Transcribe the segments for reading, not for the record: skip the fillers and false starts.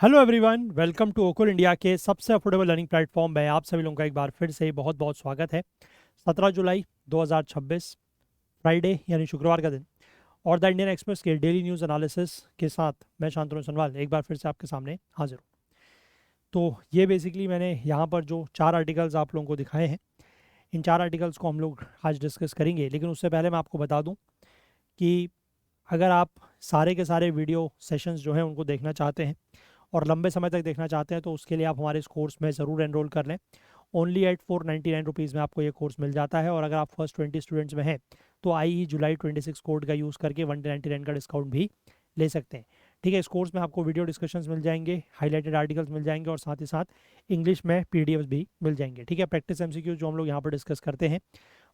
Hello everyone, welcome to Okul India के सबसे affordable learning platform में आप सभी लोगों का एक बार फिर से बहुत बहुत स्वागत है। 17 जुलाई 2026 फ्राइडे यानी शुक्रवार का दिन और द इंडियन एक्सप्रेस के डेली न्यूज़ एनालिसिस के साथ मैं शांतनु सनवाल एक बार फिर से आपके सामने हाजिर हूँ। तो ये बेसिकली मैंने यहाँ पर जो 4 आर्टिकल्स आप लोगों को दिखाए हैं, इन 4 आर्टिकल्स को हम लोग आज डिस्कस करेंगे। लेकिन उससे पहले मैं आपको बता दूँ कि अगर आप सारे के सारे वीडियो सेशंस जो हैं उनको देखना चाहते हैं और लंबे समय तक देखना चाहते हैं तो उसके लिए आप हमारे इस कोर्स में ज़रूर एनरोल कर लें। ओनली एट 499 रुपीज़ में आपको ये कोर्स मिल जाता है और अगर आप फर्स्ट 20 स्टूडेंट्स में हैं तो आई जुलाई 26 कोड का यूज़ करके 199 का डिस्काउंट भी ले सकते हैं। ठीक है, इस कोर्स में आपको वीडियो डिस्कशंस मिल जाएंगे, हाईलाइटेड आर्टिकल्स मिल जाएंगे और साथ ही साथ इंग्लिश में पीडीएफ्स भी मिल जाएंगे। ठीक है, प्रैक्टिस एमसीक्यू जो हम लोग यहाँ पर डिस्कस करते हैं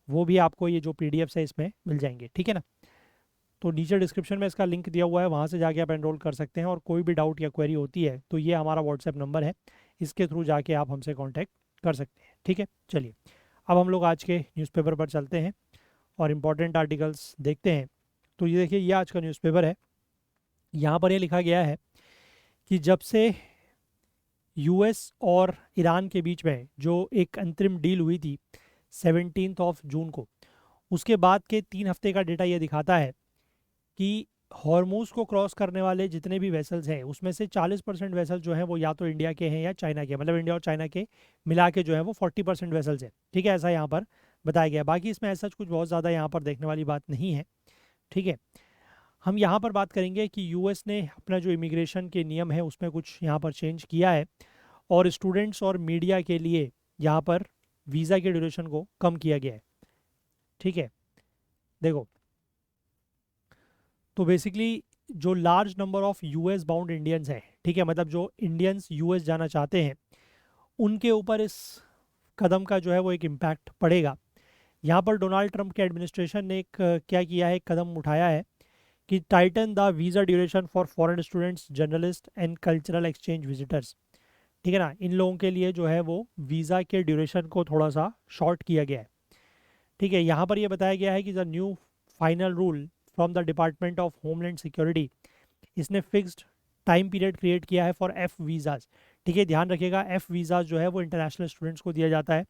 वो भी आपको ये जो पीडीएफ्स है इसमें मिल जाएंगे। ठीक है ना। तो नीचे डिस्क्रिप्शन में इसका लिंक दिया हुआ है, वहाँ से जाके आप एनरोल कर सकते हैं और कोई भी डाउट या क्वेरी होती है तो ये हमारा व्हाट्सएप नंबर है, इसके थ्रू जाके आप हमसे कांटेक्ट कर सकते हैं। ठीक है, चलिए अब हम लोग आज के न्यूज़पेपर पर चलते हैं और इम्पॉर्टेंट आर्टिकल्स देखते हैं। तो ये देखिए, ये आज का न्यूज़पेपर है। यहाँ पर ये लिखा गया है कि जब से यूएस और ईरान के बीच में जो एक अंतरिम डील हुई थी 17 जून को, उसके बाद के 3 हफ्ते का डेटा ये दिखाता है कि हॉर्मूज को क्रॉस करने वाले जितने भी वेसल्स हैं उसमें से 40% वेसल जो हैं वो या तो इंडिया के हैं या चाइना के, मतलब इंडिया और चाइना के मिला के जो है वो 40% वेसल्स हैं। ठीक है, ऐसा यहाँ पर बताया गया है। बाकी इसमें ऐसा कुछ बहुत ज़्यादा यहाँ पर देखने वाली बात नहीं है। ठीक है, हम यहाँ पर बात करेंगे कि यूएस ने अपना जो इमिग्रेशन के नियम है उसमें कुछ यहाँ पर चेंज किया है और स्टूडेंट्स और मीडिया के लिए यहाँ पर वीज़ा के ड्यूरेशन को कम किया गया है। ठीक है, देखो, तो बेसिकली जो large number of US bound Indians हैं, ठीक है, मतलब जो इंडियंस यूएस जाना चाहते हैं उनके ऊपर इस कदम का जो है वो एक इम्पैक्ट पड़ेगा। यहाँ पर डोनाल्ड ट्रंप के एडमिनिस्ट्रेशन ने एक क्या किया है, एक कदम उठाया है कि Titan the visa duration for foreign students, journalist and cultural exchange visitors. ठीक है ना, इन लोगों के लिए जो है वो वीज़ा के ड्यूरेशन को थोड़ा सा शॉर्ट किया गया है। ठीक है, यहाँ पर ये बताया गया है कि the new final rule from the department of homeland security, इसने फिक्स्ड टाइम पीरियड क्रिएट किया है फॉर एफ वीज़ाज। ठीक है, ध्यान रखिएगा, एफ वीज़ाज जो है वो इंटरनेशनल स्टूडेंट्स को दिया जाता है।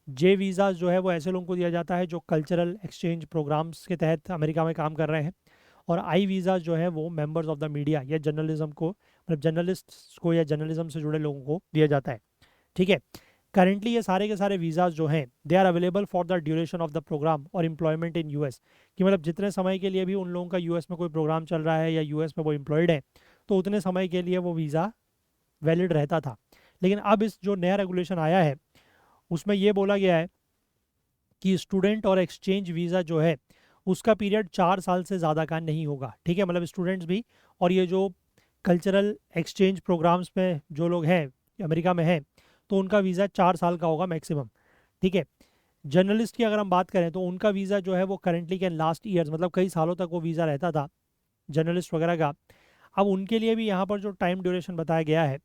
जे वीज़ाज जो है वो ऐसे लोगों को दिया जाता है जो कल्चरल एक्सचेंज प्रोग्राम्स के तहत अमेरिका में काम कर रहे हैं। और आई वीज़ाज जो है वो मेंबर्स ऑफ द मीडिया या जर्नलिज्म को, मतलब जर्नलिस्ट को या जर्नलिज्म से जुड़े लोगों को दिया जाता है। ठीक है, करेंटली ये सारे के सारे वीज़ाज जो हैं they are available for the duration of the programme और एम्प्लॉयमेंट इन यूएस, कि मतलब जितने समय के लिए भी उन लोगों का यूएस में कोई प्रोग्राम चल रहा है या यूएस में वो एम्प्लॉयड है तो उतने समय के लिए वो वीज़ा वैलिड रहता था। लेकिन अब इस जो नया रेगुलेशन आया है उसमें ये बोला गया है कि स्टूडेंट और एक्सचेंज वीज़ा जो है उसका पीरियड 4 साल से ज़्यादा का नहीं होगा। ठीक है, मतलब स्टूडेंट्स भी और ये जो कल्चरल एक्सचेंज प्रोग्राम्स में जो लोग हैं अमेरिका में हैं तो उनका वीज़ा 4 साल का होगा मैक्सिमम। ठीक है, जर्नलिस्ट की अगर हम बात करें तो उनका वीज़ा जो है वो करंटली कैन लास्ट ईयर्स, मतलब कई सालों तक वो वीज़ा रहता था जर्नलिस्ट वगैरह का। अब उनके लिए भी यहाँ पर जो टाइम ड्यूरेशन बताया गया है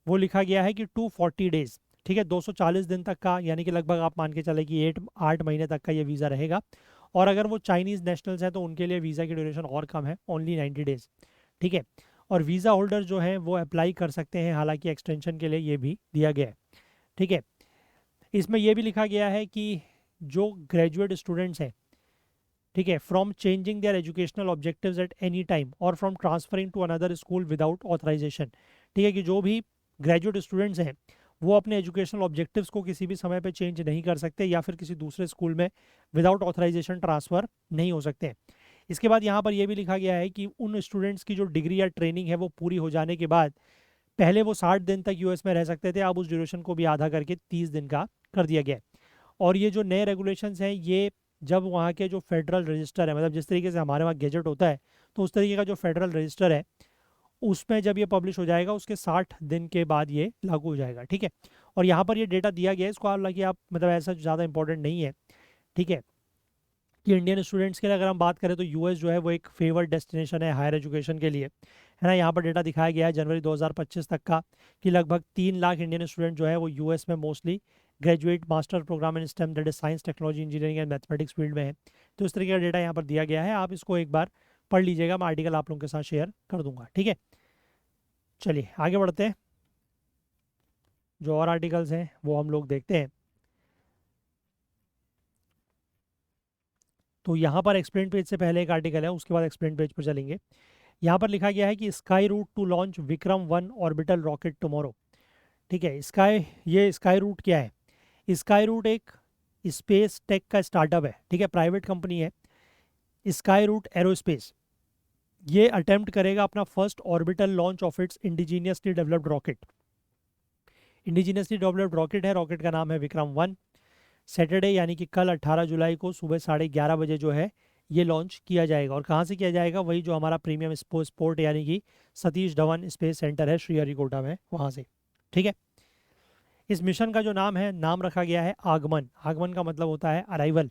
वो लिखा गया है कि 240 डेज। ठीक है, 240 दिन तक का, यानी कि लगभग आप मान के चले कि 8 महीने तक का ये वीज़ा रहेगा। और अगर वो चाइनीज़ नेशनल्स हैं तो उनके लिए वीज़ा की ड्यूरेशन और कम है, ओनली 90 डेज। ठीक है, और वीज़ा होल्डर जो हैं वो अप्लाई कर सकते हैं, हालांकि एक्सटेंशन के लिए ये भी दिया गया है। ठीक है, इसमें यह भी लिखा गया है कि जो ग्रेजुएट स्टूडेंट्स हैं, ठीक है, from changing their educational objectives at any time और from transferring to another school without authorisation. ठीक है, कि जो भी ग्रेजुएट स्टूडेंट्स हैं वो अपने एजुकेशनल ऑब्जेक्टिव्स को किसी भी समय पे चेंज नहीं कर सकते या फिर किसी दूसरे स्कूल में विदाउट ऑथराइजेशन ट्रांसफ़र नहीं हो सकते। इसके बाद यहाँ पर यह भी लिखा गया है कि उन स्टूडेंट्स की जो डिग्री या ट्रेनिंग है वो पूरी हो जाने के बाद पहले वो 60 दिन तक यूएस में रह सकते थे, अब उस ड्यूरेशन को भी आधा करके 30 दिन का कर दिया गया है। और ये जो नए रेगुलेशंस हैं ये जब वहाँ के जो फेडरल रजिस्टर है, मतलब जिस तरीके से हमारे वहाँ गेजेट होता है तो उस तरीके का जो फेडरल रजिस्टर है उसमें जब ये पब्लिश हो जाएगा उसके 60 दिन के बाद ये लागू हो जाएगा। ठीक है, और यहाँ पर ये डेटा दिया गया है, इसको हालांकि आप मतलब ऐसा ज़्यादा इंपॉर्टेंट नहीं है। ठीक है, कि इंडियन स्टूडेंट्स के लिए अगर हम बात करें तो यूएस जो है वो एक फेवर्ड डेस्टिनेशन है हायर एजुकेशन के लिए, है ना। यहाँ पर डेटा दिखाया गया है जनवरी 2025 तक का कि लगभग 3 लाख इंडियन स्टूडेंट जो है वो यूएस में mostly graduate master programme in STEM, that is science, technology, engineering and mathematics field में है। तो इस तरीके का डेटा यहाँ पर दिया गया है, आप इसको एक बार पढ़ लीजिएगा, मैं आर्टिकल आप लोगों के साथ शेयर कर दूंगा। ठीक है, चलिए आगे बढ़ते हैं, जो और आर्टिकल्स हैं वो हम लोग देखते हैं। तो यहाँ पर एक्सप्लेन पेज से पहले एक आर्टिकल है, उसके बाद एक्सप्लेन पेज पर चलेंगे। यहाँ पर लिखा गया है कि Skyroot to launch Vikram 1 orbital rocket tomorrow. ठीक है, स्काई, ये स्काई रूट क्या है? स्काई रूट एक स्पेस टेक का स्टार्टअप है, ठीक है, प्राइवेट कंपनी है स्काई रूट एरोस्पेस। ये अटेम्प्ट करेगा अपना first orbital launch of its indigenously developed rocket. Indigenously developed rocket है, रॉकेट का नाम है विक्रम 1। सैटरडे यानी कि कल 18 जुलाई को सुबह 11:30 बजे जो है ये लॉन्च किया जाएगा। और कहाँ से किया जाएगा? वही जो हमारा प्रीमियम स्पोर्ट यानी कि सतीश धवन स्पेस सेंटर है श्रीहरिकोटा में, वहाँ से। ठीक है, इस मिशन का जो नाम है, नाम रखा गया है आगमन। आगमन का मतलब होता है अराइवल।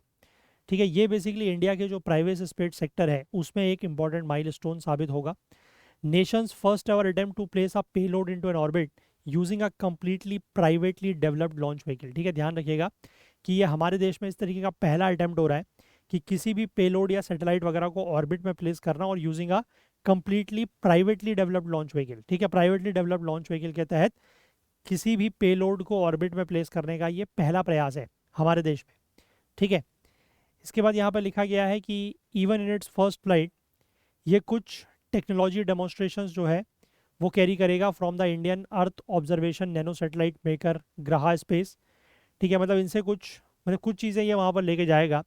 ठीक है, ये बेसिकली इंडिया के जो प्राइवेट स्पेस सेक्टर है उसमें एक इंपॉर्टेंट माइलस्टोन साबित होगा। Nation's first ever attempt to place a payload into an orbit using a completely privately developed launch vehicle. ठीक है, ध्यान रखिएगा कि ये हमारे देश में इस तरीके का पहला अटेम्प्ट हो रहा है कि किसी भी पेलोड या सैटेलाइट वगैरह को ऑर्बिट में प्लेस करना और using a completely privately developed launch vehicle. ठीक है, प्राइवेटली डेवलप्ड लॉन्च व्हीकल के तहत किसी भी पेलोड को ऑर्बिट में प्लेस करने का ये पहला प्रयास है हमारे देश में। ठीक है, इसके बाद यहाँ पर लिखा गया है कि even in its first flight ये कुछ टेक्नोलॉजी डेमोन्स्ट्रेशंस जो है वो कैरी करेगा from the Indian earth observation nano satellite maker Grahaa Space. ठीक है, मतलब इनसे कुछ चीज़ें ये वहाँ पर लेके जाएगा।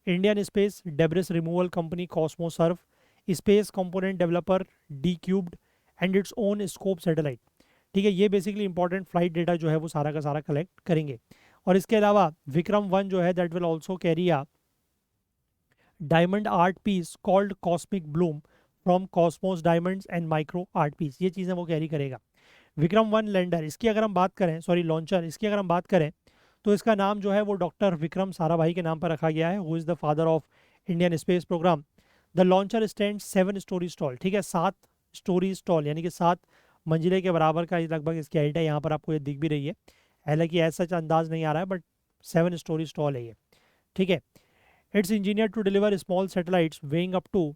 Indian space debris removal company Cosmoserve, space component developer Dcubed and its own scope satellite. ठीक है, ये बेसिकली इंपॉर्टेंट फ्लाइट डेटा जो है वो सारा का सारा कलेक्ट करेंगे। और इसके अलावा विक्रम 1 जो है that will also carry a diamond art piece called cosmic bloom from Cosmos Diamonds and micro art piece. ये चीज़ें वो कैरी करेगा। विक्रम 1 लैंडर, इसकी अगर हम बात करें, सॉरी लॉन्चर, इसकी अगर हम बात करें तो इसका नाम जो है वो डॉक्टर विक्रम साराभाई के नाम पर रखा गया है, who is the father of Indian space programme. The launcher stand 7 storey stall. ठीक है, 7 स्टोरी स्टॉल यानी कि 7 मंजिले के बराबर का लगभग इसकी हाइट है। यहाँ पर आपको ये दिख भी रही है, हालांकि ऐसा अंदाज नहीं आ रहा है, बट 7 स्टोरी स्टॉल है ये। ठीक है, it's engineer to deliver small satellites weighing up to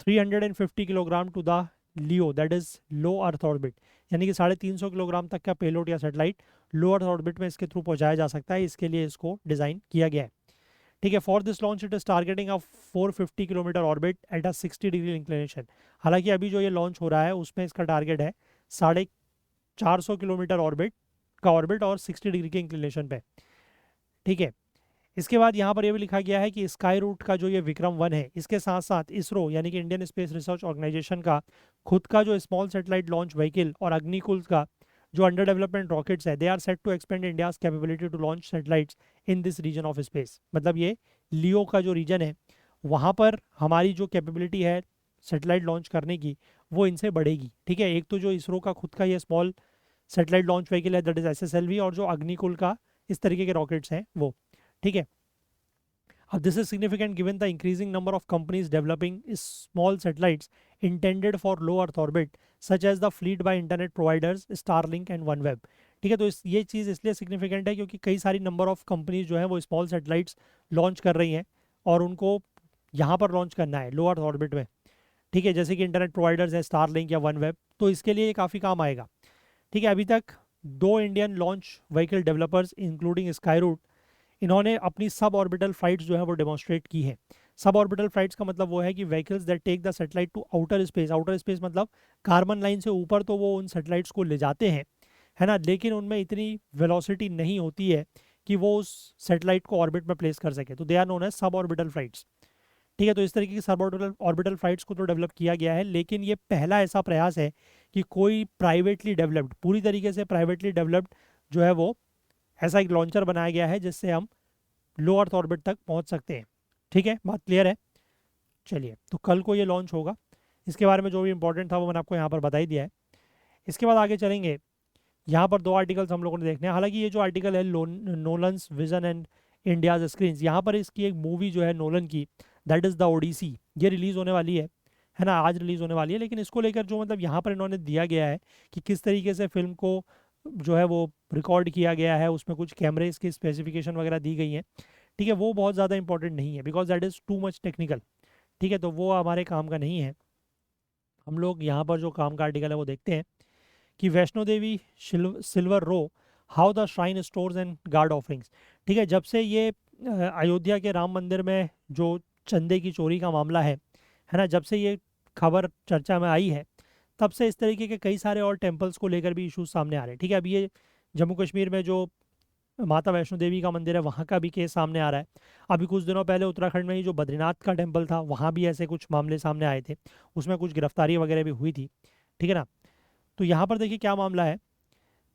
350 kilogram to the LEO that is low earth orbit. यानी कि 350 किलोग्राम तक का पेलोड या सैटेलाइट लो अर्थ ऑर्बिट में इसके थ्रू पहुंचाया जा सकता है, इसके लिए इसको डिज़ाइन किया गया है। ठीक है, for this launch it is targeting a 450 kilometre orbit at a 60 degree inclination. हालांकि अभी जो ये लॉन्च हो रहा है उसमें इसका टारगेट है 450 किलोमीटर ऑर्बिट और 60 डिग्री के इंक्लिनेशन पे। ठीक है, इसके बाद यहाँ पर यह भी लिखा गया है कि स्काई रूट का जो ये विक्रम 1 है, इसके साथ साथ इसरो यानी कि इंडियन स्पेस रिसर्च ऑर्गेनाइजेशन का खुद का जो स्मॉल सैटेलाइट लॉन्च व्हीकल और अग्निकुल का जो अंडर डेवलपमेंट रॉकेट्स है, they are set to expand India's capability to launch satellites in this region of space. मतलब ये लियो का जो रीजन है वहाँ पर हमारी जो कैपेबिलिटी है सैटेलाइट लॉन्च करने की वो इनसे बढ़ेगी। ठीक है, एक तो जो इसरो का खुद का ये स्मॉल सैटेलाइट लॉन्च व्हीकल है दैट इज SSLV, और जो अग्निकुल का इस तरीके के रॉकेट्स हैं वो। ठीक है, this is significant given the increasing number of companies developing small satellites intended for low Earth orbit, such as the fleet by internet providers Starlink and OneWeb। ठीक है, तो ये चीज़ इसलिए सिग्निफिकेंट है क्योंकि कई सारी नंबर ऑफ कंपनीज जो है वो स्मॉल सैटेलाइट्स लॉन्च कर रही हैं और उनको यहाँ पर लॉन्च करना है लो अर्थ ऑर्बिट में। ठीक है, जैसे कि इंटरनेट प्रोवाइडर्स हैं स्टारलिंक या OneWeb, तो इसके लिए ये काफ़ी काम आएगा। ठीक है, अभी तक 2 Indian launch vehicle developers including Skyroot, इन्होंने अपनी सब ऑर्बिटल फ्लाइट्स जो है वो डेमोन्स्ट्रेट की है। सब ऑर्बिटल फ्लाइट्स का मतलब वो है कि vehicles that take the satellite to outer space. Outer space मतलब कार्बन लाइन से ऊपर तो वो उन सैटेलाइट्स को ले जाते हैं, है ना, लेकिन उनमें इतनी वेलोसिटी नहीं होती है कि वो उस सैटेलाइट को ऑर्बिट में प्लेस कर सके, तो they are known as sub orbital flights. ठीक है, तो इस तरीके की सब ऑर्बिटल फ्लाइट्स को तो डेवलप किया गया है, लेकिन ये पहला ऐसा प्रयास है कि कोई प्राइवेटली डेवलप्ड, पूरी तरीके से प्राइवेटली डेवलप्ड जो है वो ऐसा एक लॉन्चर बनाया गया है जिससे हम लो अर्थ ऑर्बिट तक पहुंच सकते हैं। ठीक है, बात क्लियर है? चलिए, तो कल को ये लॉन्च होगा, इसके बारे में जो भी इंपॉर्टेंट था वो मैंने आपको यहाँ पर बता ही दिया है। इसके बाद आगे चलेंगे, यहाँ पर 2 आर्टिकल्स हम लोगों ने देखने हैं। हालांकि ये जो आर्टिकल है Nolan's vision and India's screen, यहाँ पर इसकी एक मूवी जो है नोलन की दैट इज़ द ओडिसी, ये रिलीज़ होने वाली है ना, आज रिलीज़ होने वाली है। लेकिन इसको लेकर जो मतलब यहाँ पर इन्होंने दिया गया है कि किस तरीके से फिल्म को जो है वो रिकॉर्ड किया गया है, उसमें कुछ कैमरेज की स्पेसिफिकेशन वगैरह दी गई हैं। ठीक है, वो बहुत ज़्यादा इंपॉर्टेंट नहीं है because that is too much technical. ठीक है, तो वो हमारे काम का नहीं है। हम लोग यहाँ पर जो काम का आर्टिकल है वो देखते हैं कि Vaishno Devi silver row, how the shrine stores and guard offerings. ठीक है, जब से ये अयोध्या के राम मंदिर में जो चंदे की चोरी का मामला है ना, जब से ये खबर चर्चा में आई है, तब से इस तरीके के कई सारे और टेम्पल्स को लेकर भी इश्यूज सामने आ रहे हैं। ठीक है, अब ये जम्मू कश्मीर में जो माता वैष्णो देवी का मंदिर है वहाँ का भी केस सामने आ रहा है। अभी कुछ दिनों पहले उत्तराखंड में ही जो बद्रीनाथ का टेम्पल था वहाँ भी ऐसे कुछ मामले सामने आए थे, उसमें कुछ गिरफ्तारी वगैरह भी हुई थी। ठीक है ना। तो यहाँ पर देखिए क्या मामला है।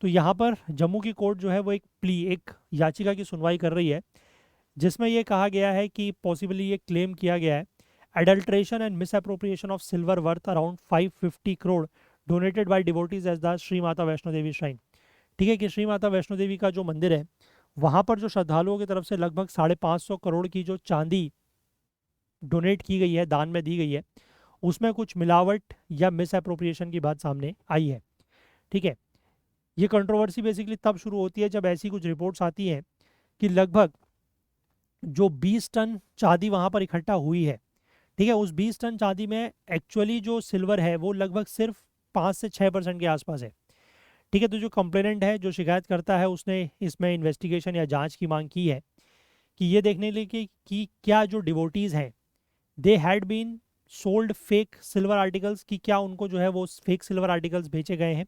तो यहाँ पर जम्मू की कोर्ट जो है वो एक याचिका की सुनवाई कर रही है, जिसमें ये कहा गया है कि पॉसिबली ये क्लेम किया गया है adulteration and misappropriation of silver worth around 550 crore donated by devotees as the Shri Mata Vaishno Devi shrine. ठीक है, कि श्री माता वैष्णो देवी का जो मंदिर है वहाँ पर जो श्रद्धालुओं की तरफ से लगभग 550 करोड़ की जो चांदी डोनेट की गई है, दान में दी गई है, उसमें कुछ मिलावट या मिस अप्रोप्रिएशन की बात सामने आई है। ठीक है, ये कंट्रोवर्सी बेसिकली तब शुरू होती है जब ऐसी कुछ रिपोर्ट्स आती हैं कि लगभग जो 20 टन चांदी वहाँ पर इकट्ठा हुई है, ठीक है, उस 20 टन चांदी में एक्चुअली जो सिल्वर है वो लगभग सिर्फ 5 से 6% के आसपास है। ठीक है, तो जो कंप्लेनेंट है, जो शिकायत करता है, उसने इसमें इन्वेस्टिगेशन या जांच की मांग की है कि ये देखने के लिए कि क्या जो डिवोटीज़ हैं they had been sold fake silver articles, कि क्या उनको जो है वो फेक सिल्वर आर्टिकल्स बेचे गए हैं,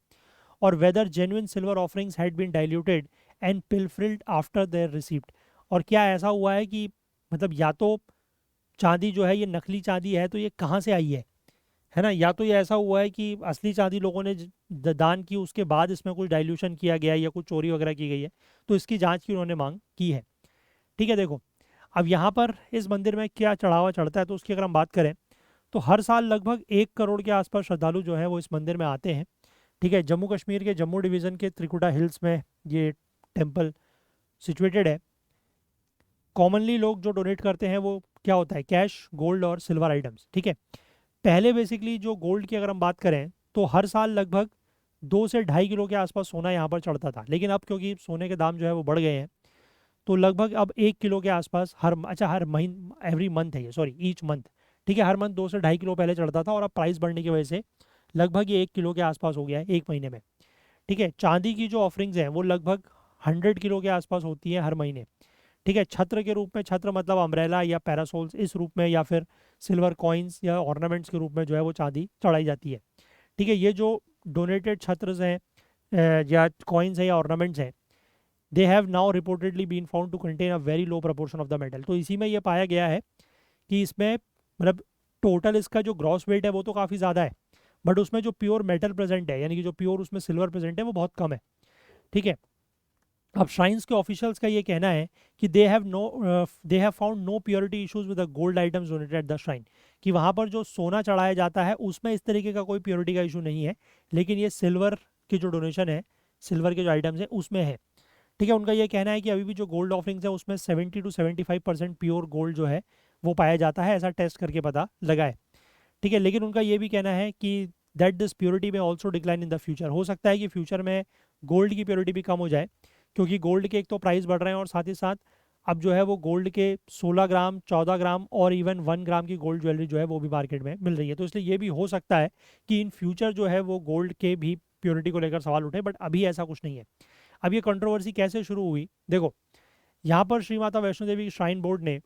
और whether genuine silver offerings had been diluted and pilfered after their receipt. और क्या ऐसा हुआ है कि मतलब या तो चांदी जो है ये नकली चांदी है तो ये कहाँ से आई है ना, या तो ये ऐसा हुआ है कि असली चांदी लोगों ने दान की, उसके बाद इसमें कुछ डाइल्यूशन किया गया है या कुछ चोरी वगैरह की गई है। तो इसकी जांच की उन्होंने मांग की है। ठीक है, देखो अब यहाँ पर इस मंदिर में क्या चढ़ावा चढ़ता है, तो उसकी अगर हम बात करें तो हर साल लगभग 1 करोड़ के आसपास श्रद्धालु जो है वो इस मंदिर में आते हैं। ठीक है, जम्मू कश्मीर के जम्मू डिवीज़न के त्रिकुटा हिल्स में ये टेम्पल सिचुएटेड है। कॉमनली लोग जो डोनेट करते हैं वो क्या होता है, कैश, गोल्ड और सिल्वर आइटम्स। ठीक है, पहले बेसिकली जो गोल्ड की अगर हम बात करें तो हर साल लगभग 2 से 2.5 किलो के आसपास सोना यहाँ पर चढ़ता था, लेकिन अब क्योंकि सोने के दाम जो है वो बढ़ गए हैं तो लगभग अब 1 किलो के आसपास हर महीने, एवरी मंथ है ये, सॉरी ईच मंथ। ठीक है, हर मंथ 2 से 2.5 किलो पहले चढ़ता था और अब प्राइस बढ़ने की वजह से लगभग ये 1 किलो के आसपास हो गया है एक महीने में। ठीक है, चांदी की जो ऑफरिंग्स हैं वो लगभग 100 किलो के आसपास होती है हर महीने। ठीक है, छत्र के रूप में, छत्र मतलब अम्ब्रेला या पैरासोल्स, इस रूप में, या फिर सिल्वर कॉइन्स या ऑर्नामेंट्स के रूप में जो है वो चांदी चढ़ाई जाती है। ठीक है, ये जो डोनेटेड छत्र हैं या कॉइन्स हैं या ऑर्नामेंट्स हैं, they have now reportedly been found to contain a very low proportion of the metal. तो इसी में ये पाया गया है कि इसमें मतलब टोटल इसका जो ग्रॉस वेट है वो तो काफ़ी ज़्यादा है, बट उसमें जो प्योर मेटल प्रेजेंट है, यानी कि जो प्योर उसमें सिल्वर प्रेजेंट है, वो बहुत कम है। ठीक है, अब श्राइन्स के ऑफिशियल्स का ये कहना है कि they have found no purity issues with the gold items donated at the shrine, कि वहाँ पर जो सोना चढ़ाया जाता है उसमें इस तरीके का कोई प्योरिटी का इशू नहीं है, लेकिन ये सिल्वर की जो डोनेशन है, सिल्वर के जो आइटम्स हैं उसमें है। ठीक है, उनका ये कहना है कि अभी भी जो गोल्ड ऑफरिंग्स है उसमें 70 to 75% प्योर गोल्ड जो है वो पाया जाता है, ऐसा टेस्ट करके पता लगा है। ठीक है, लेकिन उनका ये भी कहना है कि दैट दिस प्योरिटी में also decline in the future, हो सकता है कि फ्यूचर में गोल्ड की प्योरिटी भी कम हो जाए, क्योंकि गोल्ड के एक तो प्राइस बढ़ रहे हैं और साथ ही साथ अब जो है वो गोल्ड के 16 ग्राम, 14 ग्राम और इवन 1 ग्राम की गोल्ड ज्वेलरी जो है वो भी मार्केट में मिल रही है। तो इसलिए ये भी हो सकता है कि इन फ्यूचर जो है वो गोल्ड के भी प्योरिटी को लेकर सवाल उठे, बट अभी ऐसा कुछ नहीं है। अब ये कंट्रोवर्सी कैसे शुरू हुई, देखो यहाँ पर श्री माता वैष्णो देवी श्राइन बोर्ड ने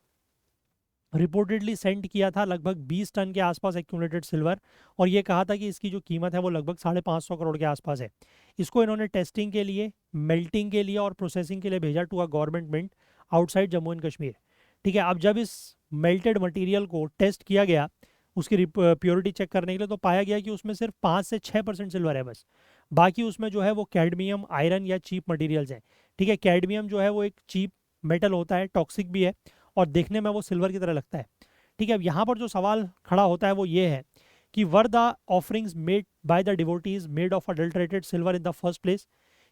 रिपोर्टेडली सेंड किया था लगभग 20 टन के आसपास एक्यूमुलेटेड सिल्वर, और ये कहा था कि इसकी जो कीमत है वो लगभग 550 करोड़ के आसपास है। इसको इन्होंने टेस्टिंग के लिए, मेल्टिंग के लिए और प्रोसेसिंग के लिए भेजा to a government mint outside Jammu and Kashmir. ठीक है, अब जब इस मेल्टेड मटेरियल को टेस्ट किया गया उसकी प्योरिटी चेक करने के लिए, तो पाया गया कि उसमें सिर्फ 5 से 6% सिल्वर है बस, बाकी उसमें जो है वो कैडमियम, आयरन या चीप मटेरियल्स हैं। ठीक है, कैडमियम जो है वो एक चीप मेटल होता है, टॉक्सिक भी है और देखने में वो सिल्वर की तरह लगता है। ठीक है, अब यहाँ पर जो सवाल खड़ा होता है वो ये है कि were the offerings made by the devotees made of adulterated silver in the first place,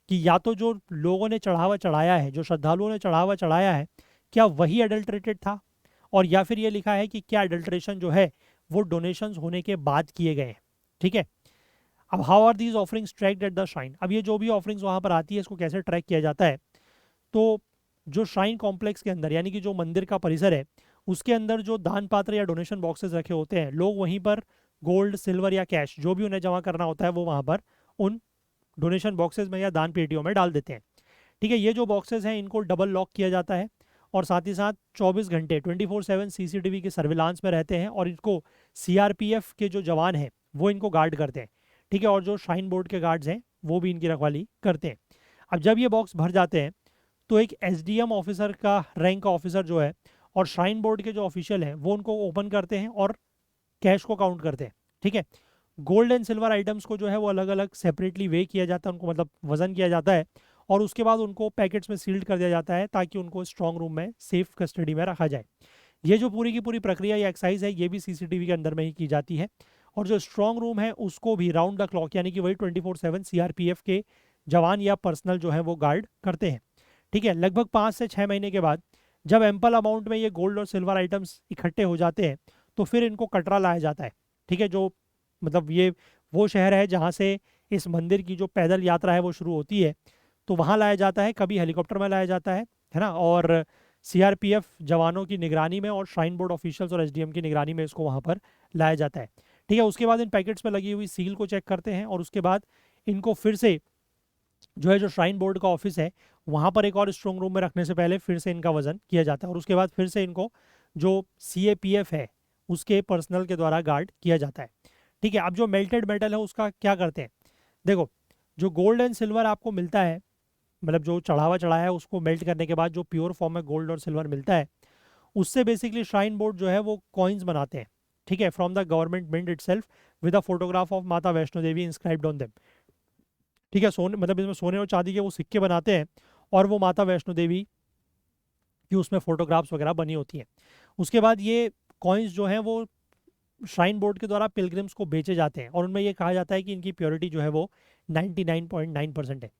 कि या तो जो लोगों ने चढ़ावा चढ़ाया है, जो श्रद्धालुओं ने चढ़ावा चढ़ाया है, क्या वही अडल्ट्रेटेड था, और या फिर ये लिखा है कि क्या अडल्ट्रेशन जो है वो डोनेशंस होने के बाद किए गए हैं। ठीक है, अब how are these offerings tracked at the shrine, अब ये जो भी ऑफरिंग्स वहाँ पर आती है इसको कैसे ट्रैक किया जाता है, तो जो श्राइन कॉम्प्लेक्स के अंदर, यानी कि जो मंदिर का परिसर है उसके अंदर जो दान पात्र या डोनेशन बॉक्सेस रखे होते हैं, लोग वहीं पर गोल्ड, सिल्वर या कैश जो भी उन्हें जमा करना होता है वो वहाँ पर उन डोनेशन बॉक्सेस में या दान पेटियों में डाल देते हैं। ठीक है, ये जो बॉक्सेस हैं इनको डबल लॉक किया जाता है और साथ ही साथ 24 घंटे 24/7 सीसीटीवी के सर्विलांस में रहते हैं और इनको सीआरपीएफ के जो जवान हैं वो इनको गार्ड करते हैं। ठीक है, और जो श्राइन बोर्ड के गार्ड्स हैं वो भी इनकी रखवाली करते हैं। अब जब ये बॉक्स भर जाते हैं तो एक एसडीएम ऑफिसर का रैंक का ऑफिसर जो है और श्राइन बोर्ड के जो ऑफिशियल हैं वो उनको ओपन करते हैं और कैश को काउंट करते हैं। ठीक है, गोल्ड एंड सिल्वर आइटम्स को जो है वो अलग अलग सेपरेटली वे किया जाता है, उनको मतलब वजन किया जाता है और उसके बाद उनको पैकेट्स में सील्ड कर दिया जाता है ताकि उनको स्ट्रॉन्ग रूम में सेफ कस्टडी में रखा जाए। ये जो पूरी की पूरी प्रक्रिया या एक्सरसाइज है ये भी सीसीटीवी के अंदर में ही की जाती है और जो स्ट्रॉन्ग रूम है उसको भी राउंड द क्लॉक यानी कि वही 24/7 सीआरपीएफ के जवान या पर्सनल जो है वो गार्ड करते हैं। ठीक है, लगभग 5 से 6 महीने के बाद जब एम्पल अमाउंट में ये गोल्ड और सिल्वर आइटम्स इकट्ठे हो जाते हैं तो फिर इनको कटरा लाया जाता है। ठीक है, जो मतलब ये वो शहर है जहाँ से इस मंदिर की जो पैदल यात्रा है वो शुरू होती है, तो वहाँ लाया जाता है, कभी हेलीकॉप्टर में लाया जाता है ना, और सीआरपीएफ जवानों की निगरानी में और श्राइन बोर्ड ऑफिशियल्स और एसडीएम की निगरानी में इसको वहाँ पर लाया जाता है। ठीक है, उसके बाद इन पैकेट्स में लगी हुई सील को चेक करते हैं और उसके बाद इनको फिर से जो है जो श्राइन बोर्ड का ऑफिस है वहाँ पर एक और स्ट्रॉन्ग रूम में रखने से पहले फिर से इनका वजन किया जाता है और उसके बाद फिर से इनको जो सीएपीएफ है उसके पर्सनल के द्वारा गार्ड किया जाता है। ठीक है, अब जो मेल्टेड मेटल है उसका क्या करते हैं, देखो जो गोल्ड एंड सिल्वर आपको मिलता है, मतलब जो चढ़ावा चढ़ाया है उसको मेल्ट करने के बाद जो प्योर फॉर्म में गोल्ड और सिल्वर मिलता है उससे बेसिकली श्राइन बोर्ड जो है वो कॉइन्स बनाते हैं। ठीक है, from the government mint itself with a photograph of Mata Vaishno Devi inscribed on them. ठीक है, सोने मतलब इसमें सोने और चांदी के वो सिक्के बनाते हैं और वो माता वैष्णो देवी की उसमें फोटोग्राफ्स वगैरह बनी होती हैं। उसके बाद ये कॉइन्स जो हैं वो श्राइन बोर्ड के द्वारा पिलग्रिम्स को बेचे जाते हैं और उनमें ये कहा जाता है कि इनकी प्योरिटी जो है वो 99.9% है।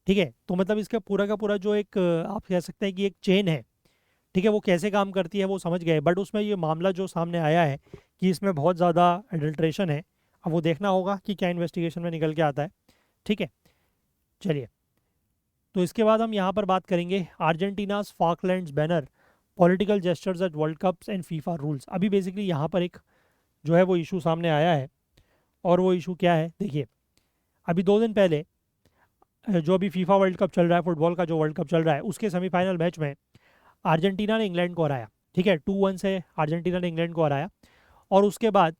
ठीक है, तो मतलब इसका पूरा का पूरा जो एक आप कह सकते हैं कि एक चेन है। ठीक है, वो कैसे काम करती है वो समझ गए, बट उसमें ये मामला जो सामने आया है कि इसमें बहुत ज़्यादा एडल्ट्रेशन है। अब वो देखना होगा कि क्या इन्वेस्टिगेशन में निकल के आता है। ठीक है, चलिए, तो इसके बाद हम यहाँ पर बात करेंगे Argentina's Falklands banner political gestures at World Cups and FIFA rules. अभी बेसिकली यहाँ पर एक जो है वो इशू सामने आया है और वो इशू क्या है, देखिए अभी 2 दिन पहले जो अभी फीफा वर्ल्ड कप चल रहा है, फुटबॉल का जो वर्ल्ड कप चल रहा है उसके सेमीफाइनल मैच में अर्जेंटीना ने इंग्लैंड को हराया। ठीक है, 2-1 से अर्जेंटीना ने इंग्लैंड को हराया और उसके बाद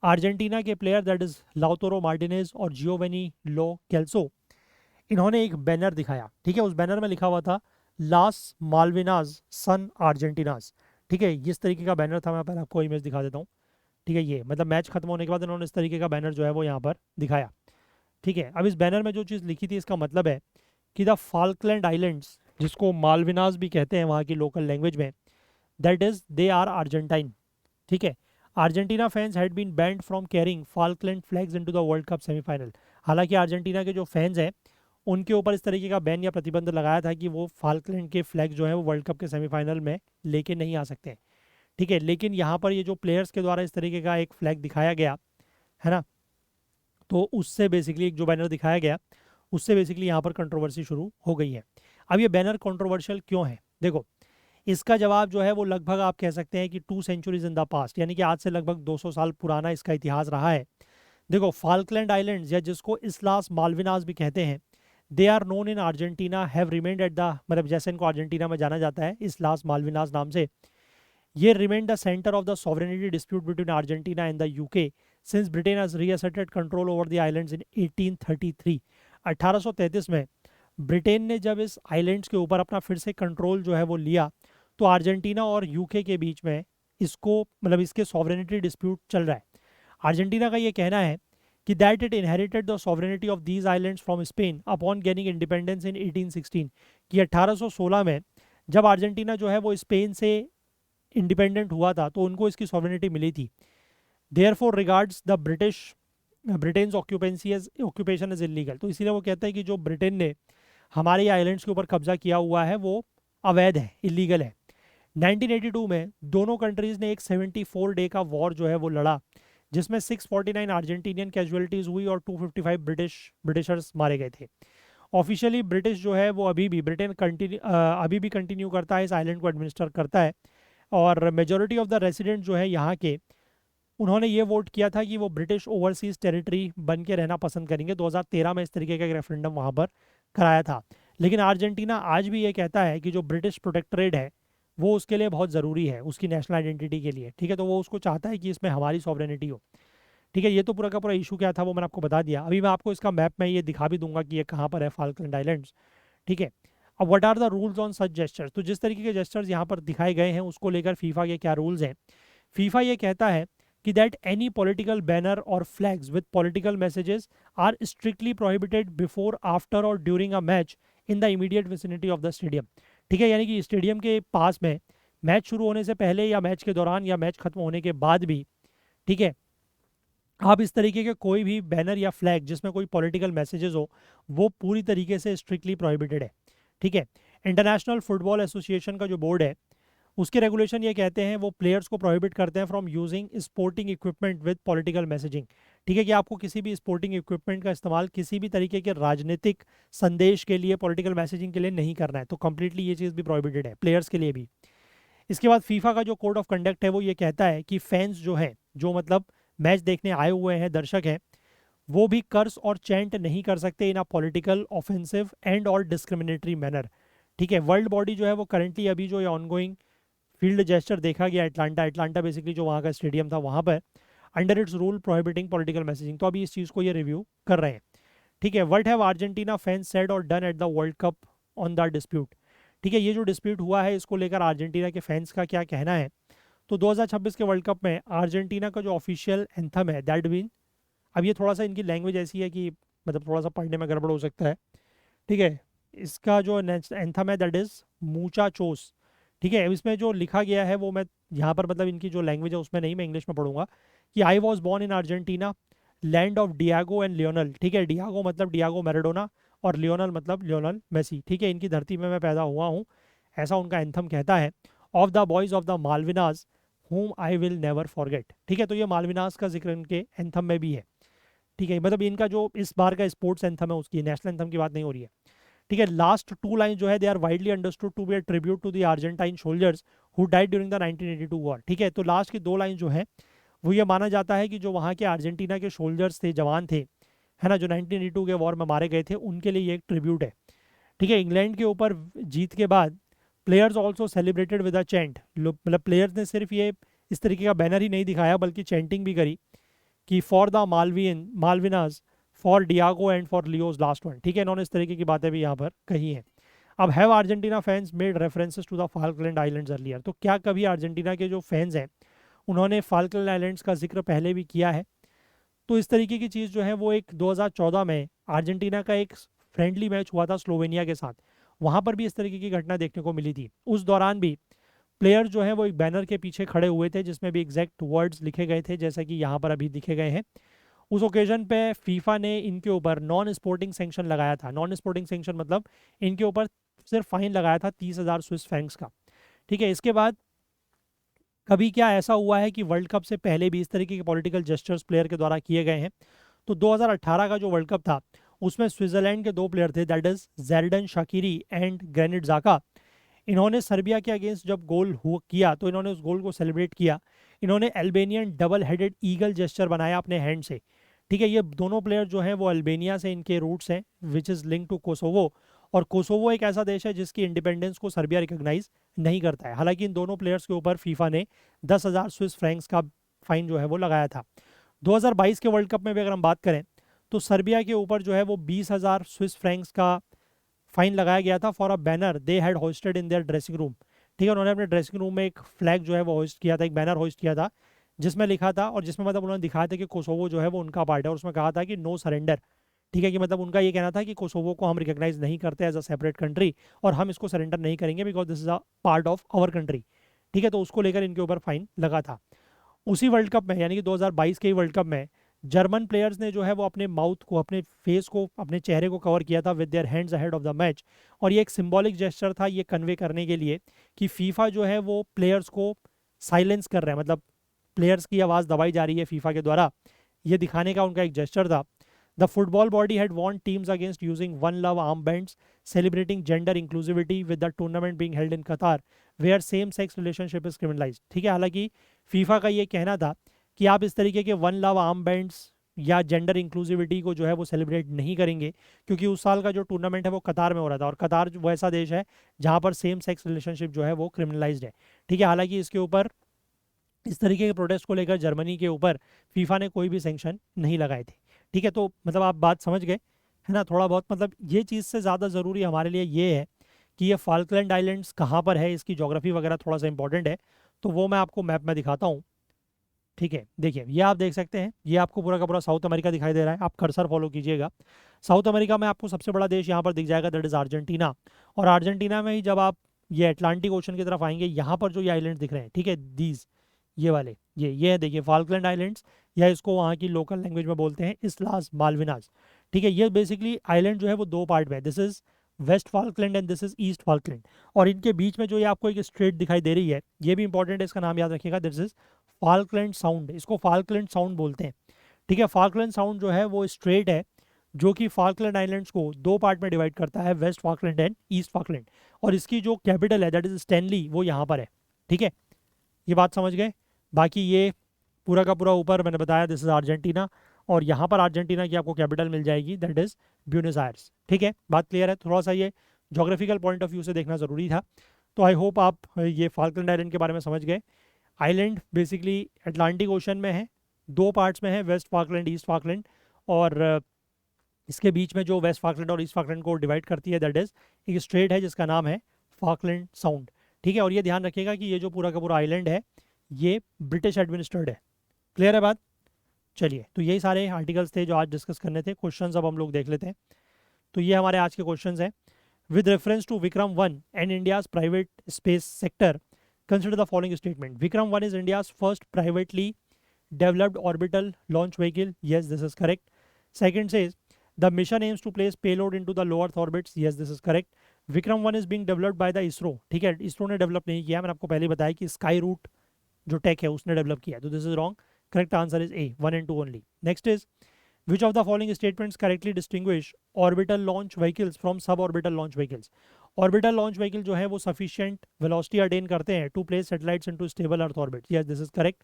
अर्जेंटीना के player that is Lautaro Martinez और जियोवेनी लो कैल्सो, इन्होंने एक बैनर दिखाया। ठीक है, उस बैनर में लिखा हुआ था लास मालविनाज सन अर्जेंटीनाज। ठीक है, इस तरीके का बैनर था, मैं पहले आपको इमेज दिखा देता हूँ। ठीक है, ये मतलब मैच खत्म होने के बाद इन्होंने इस तरीके का बैनर जो है वो यहाँ पर दिखाया। ठीक है, अब इस बैनर में जो चीज़ लिखी थी इसका मतलब है कि द फाल्कलैंड आइलैंड्स, जिसको मालविनाज भी कहते हैं वहाँ की लोकल लैंग्वेज में, that is they are Argentine. ठीक है, Argentina fans had been banned from carrying Falkland flags into the World Cup semifinal. हालांकि अर्जेंटीना के जो फैंस हैं उनके ऊपर इस तरीके का बैन या प्रतिबंध लगाया था कि वो फाल्कलैंड के फ्लैग जो है वो वर्ल्ड कप के सेमीफाइनल में लेके नहीं आ सकते। ठीक है, लेकिन यहाँ पर ये जो प्लेयर्स के द्वारा इस तरीके का एक फ्लैग दिखाया गया है ना, तो उससे बेसिकली एक जो बैनर दिखाया गया उससे बेसिकली यहाँ पर कंट्रोवर्सी शुरू हो गई है। अब ये बैनर कंट्रोवर्शियल क्यों है, देखो इसका जवाब जो है वो लगभग आप कह सकते हैं कि 2 सेंचुरीज इन द पास्ट, यानी कि आज से लगभग 200 साल पुराना इसका इतिहास रहा है। देखो फाल्कलैंड आइलैंड्स या जिसको इस्लास मालविनास भी कहते हैं, they are known in Argentina have remained at the, मतलब जैसे इनको अर्जेंटीना में जाना जाता है इस्लास मालविनास नाम से, ये remain the centre of the sovereignty dispute between Argentina and the UK since Britain has reasserted control over the islands in 1833। 1833 में ब्रिटेन ने जब इस आइलैंड्स के ऊपर अपना फिर से कंट्रोल जो है वो लिया तो अर्जेंटीना और यूके के बीच में इसको मतलब इसके सॉवरेनिटी डिस्प्यूट चल रहा है। अर्जेंटीना का ये कहना है कि that it inherited the sovereignty of these islands from Spain upon gaining independence in 1816, कि 1816 में जब अर्जेंटीना जो है वो स्पेन से इंडिपेंडेंट हुआ था तो उनको इसकी सॉवरेनिटी मिली थी। Therefore regards the Britain's occupation is illegal, तो इसीलिए वो कहता है कि जो ब्रिटेन ने हमारे आइलैंड्स के ऊपर कब्जा किया हुआ है वो अवैध है, इलीगल है। 1982 में दोनों कंट्रीज ने एक 74 डे का वॉर जो है वो लड़ा जिसमें 649 अर्जेंटीनियन कैजुअलिटीज हुई और 255 ब्रिटिशर्स मारे गए थे। ऑफिशियली ब्रिटिश जो है वो अभी भी अभी भी कंटिन्यू करता है, इस आइलैंड को एडमिनिस्टर करता है और मेजोरिटी ऑफ द रेसिडेंट जो है यहाँ के उन्होंने ये वोट किया था कि वो ब्रिटिश ओवरसीज टेरिटरी बन के रहना पसंद करेंगे। 2013 में इस तरीके का एक रेफरेंडम वहाँ पर कराया था। लेकिन अर्जेंटीना आज भी ये कहता है कि जो ब्रिटिश प्रोटेक्टोरेट है वो उसके लिए बहुत ज़रूरी है, उसकी नेशनल आइडेंटिटी के लिए। ठीक है, तो वो उसको चाहता है कि इसमें हमारी सॉवरेनिटी हो। ठीक है, ये तो पूरा का पूरा इशू क्या था वो मैंने आपको बता दिया। अभी मैं आपको इसका मैप में ये दिखा भी दूंगा कि ये कहाँ पर है, फाल्कलैंड आइलैंड्स। ठीक है, अब what are the rules on such gestures, तो जिस तरीके के जेस्चर्स यहाँ पर दिखाए गए हैं उसको लेकर फीफा के क्या रूल्स हैं। फीफा ये कहता है कि दैट एनी पॉलिटिकल बैनर और flags with political messages are strictly prohibited before, after और during a match in the immediate vicinity of the stadium. ठीक है, यानी कि स्टेडियम के पास में मैच शुरू होने से पहले या मैच के दौरान या मैच खत्म होने के बाद भी, ठीक है, आप इस तरीके के कोई भी बैनर या फ्लैग जिसमें कोई पॉलिटिकल मैसेजेस हो वो पूरी तरीके से स्ट्रिक्टली प्रोहिबिटेड है। ठीक है, इंटरनेशनल फुटबॉल एसोसिएशन का जो बोर्ड है उसके रेगुलेशन ये कहते हैं, वो प्लेयर्स को प्रोहिबिट करते हैं from using sporting equipment with political messaging. ठीक है, कि आपको किसी भी स्पोर्टिंग इक्विपमेंट का इस्तेमाल किसी भी तरीके के राजनीतिक संदेश के लिए, पॉलिटिकल मैसेजिंग के लिए नहीं करना है। तो कंप्लीटली ये चीज़ भी प्रोहिबिटेड है प्लेयर्स के लिए भी। इसके बाद फीफा का जो कोड ऑफ कंडक्ट है वो ये कहता है कि फैंस जो है, जो मतलब मैच देखने आए हुए हैं, दर्शक हैं, वो भी कर्स और चैंट नहीं कर सकते इन अ पॉलिटिकल, ऑफेंसिव एंड और डिस्क्रिमिनेटरी मैनर। ठीक है, वर्ल्ड बॉडी जो है वो करंटली अभी जो ये ऑनगोइंग फील्ड जेस्चर देखा गया एटलांटा बेसिकली जो वहाँ का स्टेडियम था वहाँ पर, under its rule prohibiting political messaging. तो अभी इस चीज़ को ये रिव्यू कर रहे हैं। ठीक है, what have Argentina fans said और done at the World Cup on the dispute. ठीक है, ये जो डिस्प्यूट हुआ है इसको लेकर अर्जेंटीना के फैंस का क्या कहना है। तो 2026 के वर्ल्ड कप में अर्जेंटीना का जो ऑफिशियल एंथम है दैट बीन, अब ये थोड़ा सा इनकी लैंग्वेज ऐसी है कि मतलब थोड़ा सा पढ़ने में गड़बड़ हो सकता है। ठीक है, इसका जो एंथम है दैट इज़ मूचा चोस। ठीक है, इसमें जो लिखा गया है वो मैं यहाँ पर मतलब इनकी जो लैंग्वेज है उसमें नहीं, मैं इंग्लिश में पढ़ूंगा कि I was born in Argentina, land of Diego and Lionel. ठीक है, डियागो मतलब डियागो मैराडोना और लियोनल मतलब लियोनल मेसी। ठीक है, इनकी धरती में मैं पैदा हुआ हूँ, ऐसा उनका एंथम कहता है। Of the boys of the Malvinas whom I will never forget. ठीक है, तो ये मालविनास का जिक्र इनके एंथम में भी है। ठीक है, मतलब इनका जो इस बार का स्पोर्ट्स एंथम है उसकी नेशनल एंथम की बात नहीं हो रही है। ठीक है, लास्ट टू लाइन जो है they are widely understood to be a tribute to the Argentine soldiers who died during the 1982 war. ठीक है, तो लास्ट की दो लाइन जो है वो ये माना जाता है कि जो वहाँ के अर्जेंटीना के सोल्जर्स थे, जवान थे, है ना, जो 1982 के वॉर में मारे गए थे, उनके लिए ये एक ट्रिब्यूट है। ठीक है, इंग्लैंड के ऊपर जीत के बाद players also celebrated with a chant. मतलब प्लेयर्स ने सिर्फ ये इस तरीके का बैनर ही नहीं दिखाया बल्कि चैंटिंग भी करी कि for the Malvinas, for Diego and for Leo's last one. ठीक है, इन्होंने इस तरीके की बातें भी यहाँ पर कही हैं। अब have Argentina fans made references to the Falkland Islands earlier, तो क्या कभी अर्जेंटीना के जो फैंस हैं उन्होंने फाल्कलैंड आइलैंड्स का जिक्र पहले भी किया है। तो इस तरीके की चीज़ जो है वो एक 2014 में अर्जेंटीना का एक फ्रेंडली मैच हुआ था स्लोवेनिया के साथ, वहाँ पर भी इस तरीके की घटना देखने को मिली थी। उस दौरान भी प्लेयर जो है वो एक बैनर के पीछे खड़े हुए थे जिसमें भी एग्जैक्ट वर्ड्स लिखे गए थे जैसा कि यहाँ पर अभी लिखे गए हैं। उस ओकेजन पे फीफा ने इनके ऊपर नॉन स्पोर्टिंग सेंक्शन लगाया था। नॉन स्पोर्टिंग सेंक्शन मतलब इनके ऊपर सिर्फ फाइन लगाया था 30,000 स्विस फ्रैंक्स का। ठीक है, इसके बाद कभी क्या ऐसा हुआ है कि वर्ल्ड कप से पहले भी इस तरीके के पॉलिटिकल जेस्चर्स प्लेयर के द्वारा किए गए हैं। तो 2018 का जो वर्ल्ड कप था उसमें स्विट्जरलैंड के दो प्लेयर थे दैट इज जेरडन शाकिरी एंड ग्रेनिट जाका। इन्होंने सर्बिया के अगेंस्ट जब गोल हुआ किया तो इन्होंने उस गोल को सेलिब्रेट किया। इन्होंने Albanian double headed eagle gesture बनाया अपने हैंड से। ठीक है, ये दोनों प्लेयर जो हैं वो अल्बेनिया से इनके रूट्स हैं which is link to Kosovo. और कोसोवो एक ऐसा देश है जिसकी इंडिपेंडेंस को सर्बिया रिकॉग्नाइज नहीं करता है। हालांकि इन दोनों प्लेयर्स के ऊपर फीफा ने 10,000 स्विस फ्रैंक्स का फाइन जो है वो लगाया था। 2022 के वर्ल्ड कप में भी अगर हम बात करें तो सर्बिया के ऊपर जो है वो 20,000 स्विस फ्रैंक्स का फाइन लगाया गया था for a banner they had hosted in their dressing room. ठीक है, उन्होंने अपने ड्रेसिंग रूम में एक फ्लैग जो है वो होस्ट किया था, एक बैनर होस्ट किया था जिसमें लिखा था, और जिसमें मतलब उन्होंने दिखाया था कि कोसोवो जो है वो उनका पार्ट है, और उसमें कहा था कि नो सरेंडर। ठीक है, कि मतलब उनका ये कहना था कि कोसोवो को हम रिकॉग्नाइज नहीं करते एज अ सेपरेट कंट्री और हम इसको सरेंडर नहीं करेंगे because this is a part of our country. ठीक है, तो उसको लेकर इनके ऊपर फाइन लगा था। उसी वर्ल्ड कप में यानी कि 2022 के ही वर्ल्ड कप में जर्मन प्लेयर्स ने जो है वो अपने माउथ को, अपने फेस को, अपने चेहरे को कवर किया था with their hands ahead of the match. और ये एक सिंबॉलिक जेस्चर था ये कन्वे करने के लिए कि फीफा जो है वो प्लेयर्स को साइलेंस कर रहा है, मतलब प्लेयर्स की आवाज़ दबाई जा रही है फीफा के द्वारा, ये दिखाने का उनका एक जेस्चर था। The football body had warned teams against using one love arm bands celebrating gender inclusivity with the tournament being held in Qatar where same sex relationship is criminalised. ठीक है, हालांकि फीफा का ये कहना था कि आप इस तरीके के वन लव आर्म बैंड्स या जेंडर इंक्लूसिविटी को जो है वो सेलिब्रेट नहीं करेंगे, क्योंकि उस साल का जो टूर्नामेंट है वो कतार में हो रहा था, और कतार वो ऐसा देश है जहाँ पर सेम सेक्स रिलेशनशिप जो है वो क्रिमिनलाइज्ड है। ठीक है, हालांकि इसके ऊपर इस तरीके के प्रोटेस्ट को लेकर जर्मनी के ऊपर फीफा ने कोई भी सेंक्शन नहीं लगाए थे। ठीक है, तो मतलब आप बात समझ गए है ना थोड़ा बहुत। मतलब ये चीज़ से ज़्यादा ज़रूरी हमारे लिए ये है कि ये फाल्कलैंड आइलैंड्स कहाँ पर है, इसकी ज्योग्राफी वगैरह थोड़ा सा इंपॉर्टेंट है, तो वो मैं आपको मैप में दिखाता हूँ। ठीक है, देखिए ये आप देख सकते हैं, ये आपको पूरा का पूरा साउथ अमेरिका दिखाई दे रहा है, आप कर्सर फॉलो कीजिएगा। साउथ अमेरिका में आपको सबसे बड़ा देश यहाँ पर दिख जाएगा, दैट इज़ अर्जेंटीना। और अर्जेंटीना में ही जब आप ये अटलांटिक ओशन की तरफ आएंगे, यहाँ पर जो ये आइलैंड दिख रहे हैं, ठीक है, दीज ये वाले ये है, देखिए फाल्कलैंड आइलैंड्स, या इसको वहाँ की लोकल लैंग्वेज में बोलते हैं इस्लास मालविनास। ठीक है, ये बेसिकली आइलैंड जो है वो दो पार्ट में है, this is West Falkland and this is East Falkland. और इनके बीच में जो ये आपको एक स्ट्रेट दिखाई दे रही है, ये भी इंपॉर्टेंट है, इसका नाम याद रखिएगा, दिस इज फाल्कलैंड साउंड, इसको फाल्कलैंड साउंड बोलते हैं। ठीक है, फाल्कलैंड साउंड जो है वो स्ट्रेट है जो कि फाल्कलैंड आइलैंड्स को दो पार्ट में डिवाइड करता है, waste Falkland and east Falkland. और इसकी जो कैपिटल है दैट इज स्टैनली, वो यहाँ पर है। ठीक है, ये बात समझ गए। बाकी ये पूरा का पूरा ऊपर मैंने बताया दिस इज अर्जेंटीना, और यहाँ पर अर्जेंटीना की आपको कैपिटल मिल जाएगी दैट इज ब्यूनस आयर्स। ठीक है, बात क्लियर है, थोड़ा सा ये जोग्राफिकल पॉइंट ऑफ व्यू से देखना ज़रूरी था। तो आई होप आप ये फाल्कलैंड आइलैंड के बारे में समझ गए। आइलैंड बेसिकली अटलांटिक ओशन में है, दो पार्ट्स में है, वेस्ट फाल्कलैंड ईस्ट फाल्कलैंड। और इसके बीच में जो वेस्ट फाल्कलैंड और ईस्ट फाल्कलैंड को डिवाइड करती है दैट इज एक स्ट्रेट है जिसका नाम है फाल्कलैंड साउंड। ठीक है, और ये ध्यान रखिएगा कि ये जो पूरा का पूरा आइलैंड है ये ब्रिटिश एडमिनिस्ट्रेड है। क्लियर है बात। चलिए, तो यही सारे आर्टिकल्स थे जो आज डिस्कस करने थे। क्वेश्चंस अब हम लोग देख लेते हैं। तो ये हमारे आज के क्वेश्चंस हैं। With reference to Vikram 1 and India's private space sector, consider the following statement. Vikram 1 is India's first privately developed orbital launch vehicle. Yes, this is correct. Second says the mission aims to place payload into the low earth orbits. Yes, this is correct. Vikram 1 is being developed by the ISRO. ठीक है, इसरो ने develop नहीं किया, मैंने आपको पहले बताया कि स्काई रूट जो टेक है उसने डेवलप किया, तो this is wrong. Correct answer is a, 1 and 2 only. Next is which of the following statements correctly distinguish orbital launch vehicles from suborbital launch vehicles? Orbital launch vehicle जो है वो sufficient velocity attain करते हैं to place satellites into stable earth orbit. Yes, this is correct.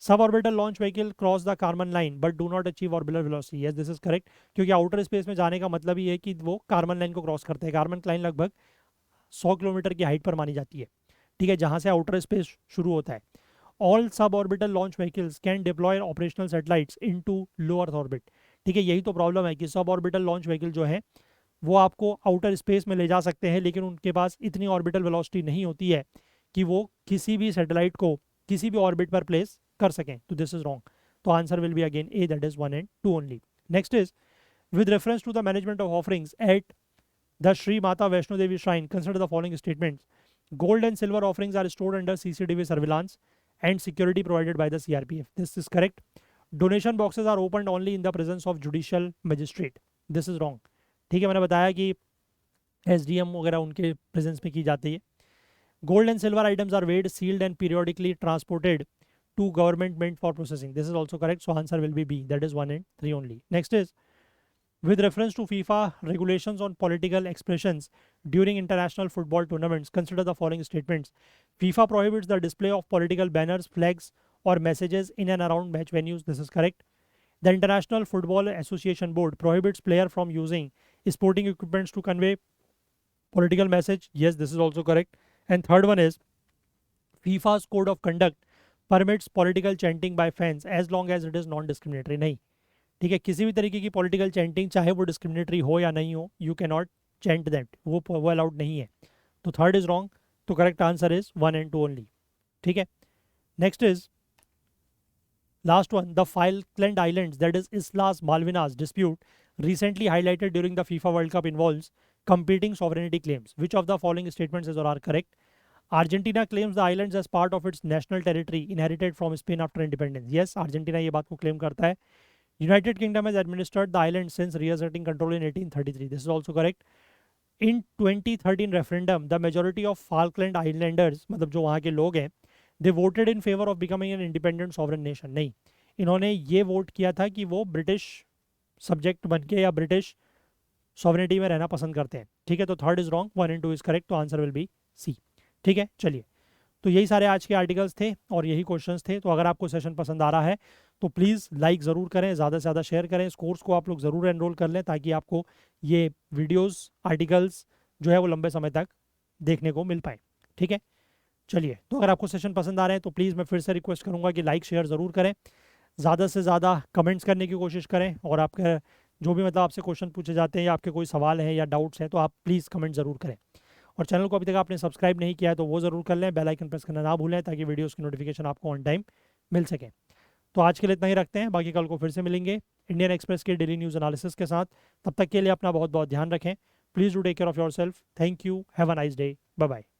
Suborbital launch vehicle cross the Kármán line but do not achieve orbital velocity. Yes, this is correct. क्योंकि outer space में जाने का मतलब ही है कि वो कार्मन लाइन को cross करते हैं। कार्मन लाइन लगभग 100 किलोमीटर की हाइट पर मानी जाती है। ठीक है, जहाँ से आउटर स्पेस शुरू होता है। All suborbital launch vehicles can deploy operational satellites into low earth orbit. ठीक है, यही तो प्रॉब्लम है कि सब ऑर्बिटल लॉन्च व्हीकल जो है वो आपको आउटर स्पेस में ले जा सकते हैं, लेकिन उनके पास इतनी ऑर्बिटल वेलोसिटी नहीं होती है कि वो किसी भी सैटेलाइट को किसी भी ऑर्बिट पर प्लेस कर सकें। तो दिस इज रॉन्ग। तो answer will be again A, that is 1 and 2 only. Next is with reference to the management of offerings at the Shri Mata Vaishno Devi shrine, consider the following statements. Gold and silver offerings are stored under CCTV surveillance and security provided by the CRPF. This is correct. Donation boxes are opened only in the presence of judicial magistrate. This is wrong. ठीक है, मैंने बताया कि SDM वगैरह उनके presence में की जाती है। Gold and silver items are weighed, sealed and periodically transported to government meant for processing. This is also correct. So answer will be B. That is 1 and 3 only. Next is with reference to FIFA regulations on political expressions during international football tournaments, consider the following statements. FIFA prohibits the display of political banners, flags, or messages in and around match venues. This is correct. The International Football Association Board prohibits player from using sporting equipments to convey political message. Yes, this is also correct. And third one is FIFA's code of conduct permits political chanting by fans as long as it is non-discriminatory. नहीं, ठीक है, किसी भी तरीके की political chanting चाहे वो discriminatory हो या नहीं हो, you can not chant that, वो अलाउड नहीं है। तो थर्ड इज रॉन्ग। तो correct answer is 1 and 2 only. ठीक है, next is last one, the Falkland Islands that is Islas Malvinas dispute recently highlighted during the FIFA World Cup involves competing sovereignty claims. Which of the following statements is or are correct? Argentina claims the islands as part of its national territory inherited from Spain after independence. Yes, Argentina ये बात को claim करता है। United Kingdom has administered the island since reasserting control in 1833. This is also correct. In 2013 referendum, the majority of Falkland Islanders, मतलब जो वहाँ के लोग हैं, they voted in favor of becoming an independent sovereign nation. नहीं, इन्होंने ये vote किया था कि वो ब्रिटिश सब्जेक्ट बन के या ब्रिटिश सॉवरेनिटी में रहना पसंद करते हैं। ठीक है, तो third is wrong, 1 and 2 is correct. तो आंसर विल बी सी। ठीक है, चलिए तो यही सारे आज के आर्टिकल्स थे और यही क्वेश्चंस थे। तो अगर आपको सेशन पसंद आ रहा है तो प्लीज़ लाइक ज़रूर करें, ज़्यादा से ज़्यादा शेयर करें, इस कोर्स को आप लोग ज़रूर एनरोल कर लें ताकि आपको ये वीडियोस आर्टिकल्स जो है वो लंबे समय तक देखने को मिल पाए। ठीक है, चलिए, तो अगर आपको सेशन पसंद आ रहे हैं तो प्लीज़ मैं फिर से रिक्वेस्ट करूँगा कि लाइक शेयर ज़रूर करें, ज़्यादा से ज़्यादा कमेंट्स करने की कोशिश करें, और आपके जो भी मतलब आपसे क्वेश्चन पूछे जाते हैं या आपके कोई सवाल हैं या डाउट्स हैं तो आप प्लीज़ कमेंट ज़रूर करें। और चैनल को अभी तक आपने सब्सक्राइब नहीं किया है तो वो ज़रूर कर लें, बेल आइकन प्रेस करना ना भूलें ताकि वीडियोस की नोटिफिकेशन आपको ऑन टाइम मिल सके। तो आज के लिए इतना ही रखते हैं, बाकी कल को फिर से मिलेंगे इंडियन एक्सप्रेस के डेली न्यूज़ एनालिसिस के साथ। तब तक के लिए अपना बहुत बहुत ध्यान रखें। Please do take care of yourself. Thank you, have a nice day, bye bye.